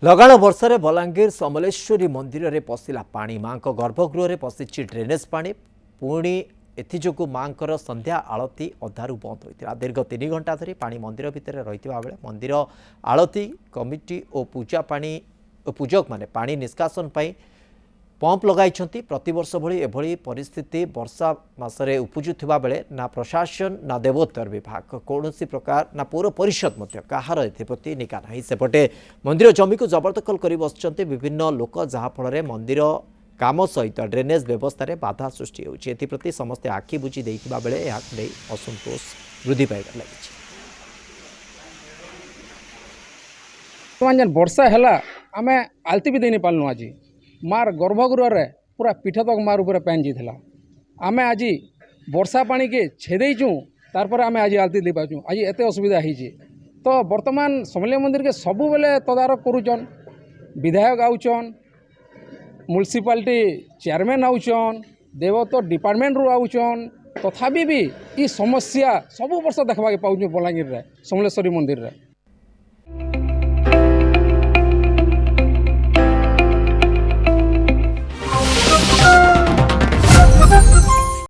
लगाण वर्षा बलांगीर समलेश्वरी मंदिर में पशिला पानी मां गर्भगृह पशिची ड्रेनेज पानी पुणी एथजु मां संध्या आलती अधारू बंद होता दीर्घ 3 घंटा धरी पानी मंदिर भितर रही मंदिर आलती कमिटी और पूजा पानी पूजक माने पानी निष्कासन पंप लगाई प्रतिवर्ष भली एभली परिस्थिति वर्षा मासरे उपजुवा बेले ना प्रशासन ना देवोत्तर विभाग कौन प्रकार ना पौर परिषद कहार एप्रति निका ना सेपटे मंदिर जमी को जबरदखल कर बसुँच विभिन्न लोक जहाँफल मंदिर काम सहित ड्रेनेज व्यवस्था बाधा सृष्टि होती समस्ते आखि बुझी देइथिबा बेले असंतोष वृद्धि पाइबार लगी वर्षा है आम आलती भी देनी पार्लु आज मार गर्भगृह रे पूरा पीठ तक मार ऊपर पैन जीला आम आज वर्षा पानी के छेदेचु तार आम आज आलती दे पाचु आज एत असुविधा होती तो वर्तमान समलेई मंदिर के सबु बेले तदारक करुचन विधायक आउचन म्युनिसिपालिटी चेयरमैन आउचन देवोत्तर डिपार्टमेंट रु आउचन तथापि भी ये समस्या सबु वर्ष देखा पाऊँ बलांगीर समलेश्वरी मंदिर रे।